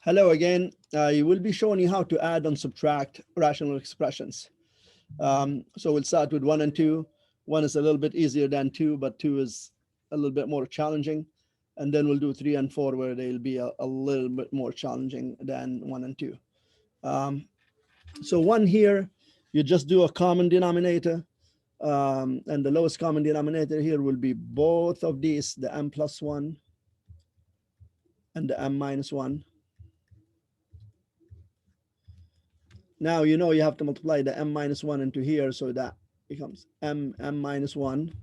Hello again. I will be showing you how to add and subtract rational expressions. So we'll start with 1 and 2. 1 is a little bit easier than 2, but 2 is a little bit more challenging. And then we'll do 3 and 4, where they'll be a little bit more challenging than 1 and 2. So 1 here, you just do a common denominator. And the lowest common denominator here will be both of these, the m plus 1 and the m minus 1. Now you know you have to multiply the m minus 1 into here, so that becomes m minus 1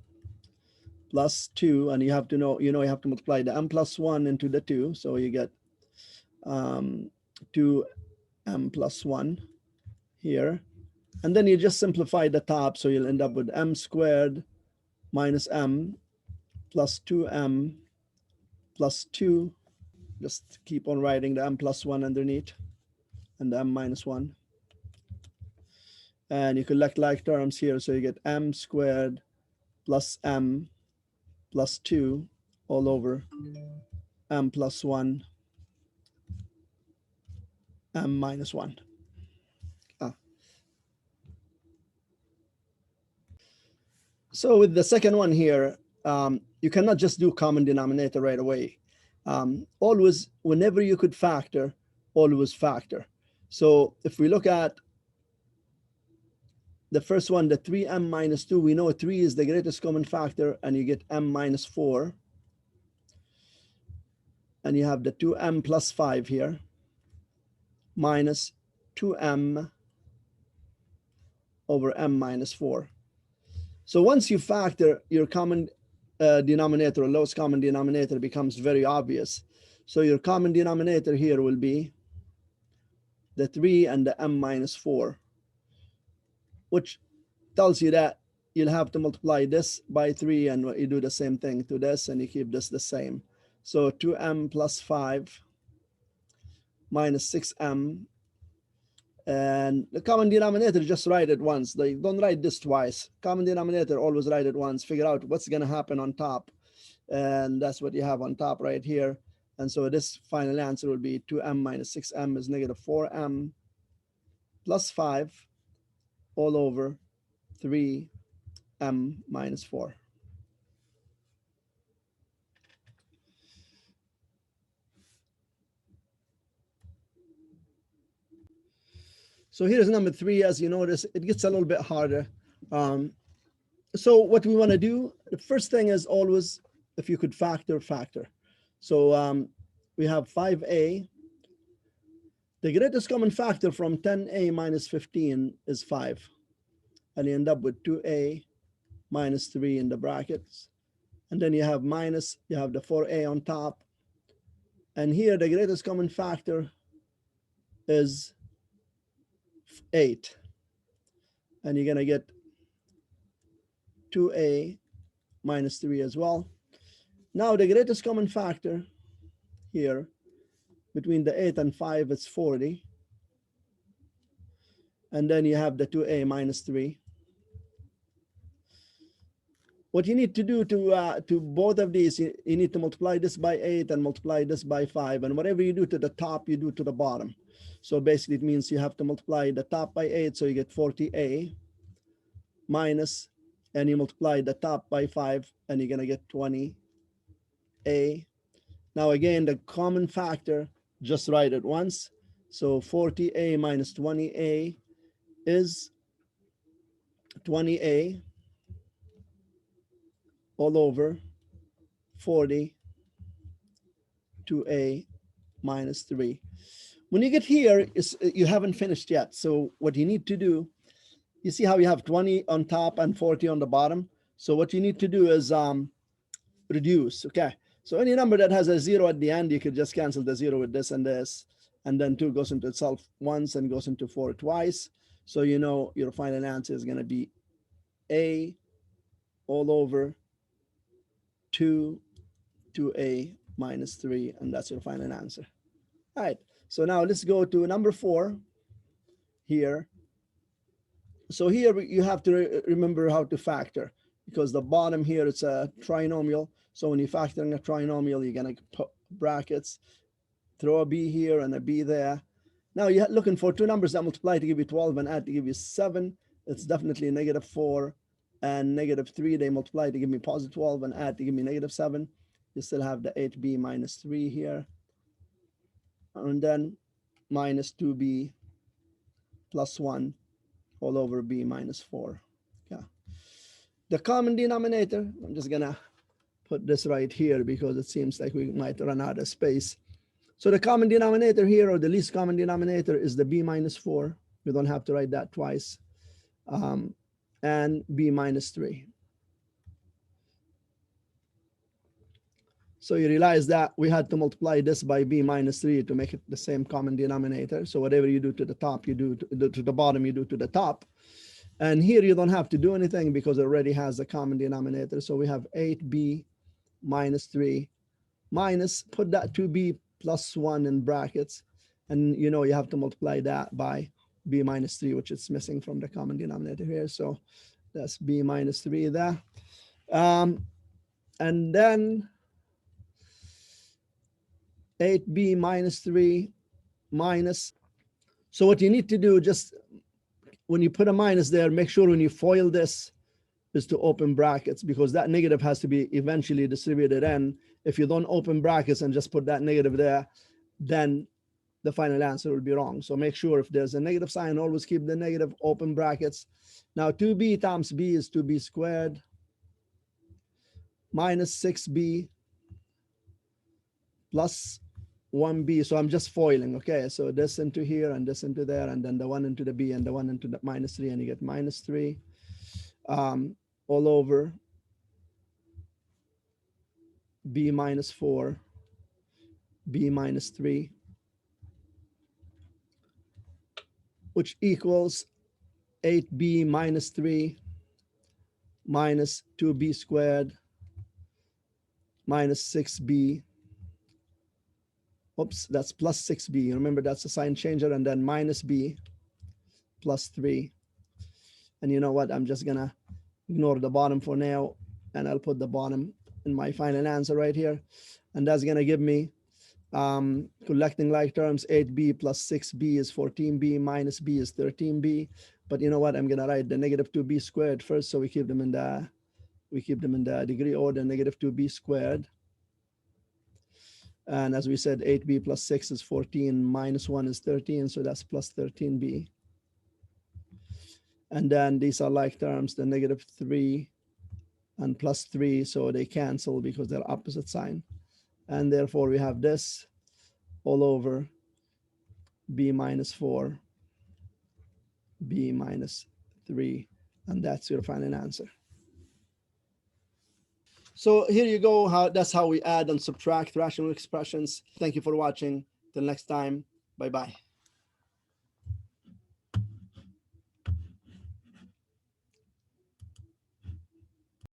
plus 2, and you have to know, you have to multiply the m plus 1 into the 2, so you get 2m plus 1 here. And then you just simplify the top, so you'll end up with m squared minus m plus 2m plus 2. Just keep on writing the m plus 1 underneath and the m minus 1. And you collect like terms here, so you get m squared plus m plus 2 all over m plus 1 m minus 1. So with the second one here, you cannot just do common denominator right away. Always, whenever you could factor, always factor. So if we look at the first one, the 3m minus 2, we know 3 is the greatest common factor, and you get m minus 4. And you have the 2m plus 5 here, minus 2m over m minus 4. So once you factor, your common denominator, or lowest common denominator, becomes very obvious. So your common denominator here will be the 3 and the m minus 4, which tells you that you'll have to multiply this by 3, and you do the same thing to this, and you keep this the same. So 2m plus 5 minus 6m, and the common denominator, just write it once. Don't write this twice. Common denominator, always write it once. Figure out what's going to happen on top, and that's what you have on top right here. And so this final answer will be 2m minus 6m is negative 4m plus 5 all over 3m minus 4. So here's number 3. As you notice, it gets a little bit harder. So what we want to do, the first thing is always, if you could factor. So we have 5a. The greatest common factor from 10a minus 15 is 5. And you end up with 2a minus 3 in the brackets. And then you have minus, you have the 4a on top. And here the greatest common factor is 8. And you're going to get 2a minus 3 as well. Now the greatest common factor here between the 8 and 5 is 40. And then you have the 2a minus 3. What you need to do to both of these, you need to multiply this by 8 and multiply this by 5. And whatever you do to the top, you do to the bottom. So basically it means you have to multiply the top by 8, so you get 40a minus, and you multiply the top by 5, and you're going to get 20a. Now again, the common factor, just write it once. So 40a minus 20a is 20a all over 40 2a minus 3. When you get here, you haven't finished yet. So what you need to do, you see how you have 20 on top and 40 on the bottom. So what you need to do is reduce. Okay. So any number that has a 0 at the end, you could just cancel the 0 with this and this. And then 2 goes into itself once and goes into 4 twice. So you know your final answer is going to be a all over 2a minus 3, and that's your final answer. All right, so now let's go to number 4 here. So here you have to remember how to factor, because the bottom here, it's a trinomial. So when you're factoring a trinomial, you're going to put brackets. throw a b here and a b there. Now you're looking for two numbers that multiply to give you 12 and add to give you 7. It's definitely -4 and -3. They multiply to give me positive 12 and add to give me -7. You still have the 8b minus 3 here. And then minus 2b plus 1 all over b minus 4. Yeah. The common denominator, I'm just going to put this right here because it seems like we might run out of space. So the common denominator here, or the least common denominator, is the b minus 4. We don't have to write that twice. And b minus 3. So you realize that we had to multiply this by b minus 3 to make it the same common denominator. So whatever you do to the top, you do to the bottom, you do to the top. And here you don't have to do anything because it already has a common denominator. So we have 8b minus 3 minus, put that 2b plus 1 in brackets. And you know you have to multiply that by b minus 3, which is missing from the common denominator here. So that's b minus 3 there. And then 8b minus 3 minus. So what you need to do, just when you put a minus there, make sure when you FOIL this is to open brackets, because that negative has to be eventually distributed in. If you don't open brackets and just put that negative there, then the final answer will be wrong. So make sure if there's a negative sign, always keep the negative, open brackets. Now 2b times b is 2b squared minus 6b plus 1b. So I'm just foiling, okay? So this into here and this into there, and then the 1 into the b and the 1 into the minus 3, and you get minus 3 all over b minus 4, b minus 3, which equals 8b minus 3 minus 2b squared minus 6b. Oops, that's plus 6b. Remember, that's a sign changer, and then minus b plus 3. And you know what? I'm just going to ignore the bottom for now, and I'll put the bottom in my final answer right here. And that's going to give me, collecting like terms, 8b plus 6b is 14b, minus b is 13b. But you know what? I'm going to write the negative 2b squared first, so we keep them in the degree order, negative 2b squared. And as we said, 8b plus 6 is 14, minus 1 is 13, so that's plus 13b. And then these are like terms, the negative 3 and plus 3, so they cancel because they're opposite sign. And therefore, we have this all over b minus 4, b minus 3, and that's your final answer. So here you go. That's how we add and subtract rational expressions. Thank you for watching. Till next time. Bye-bye.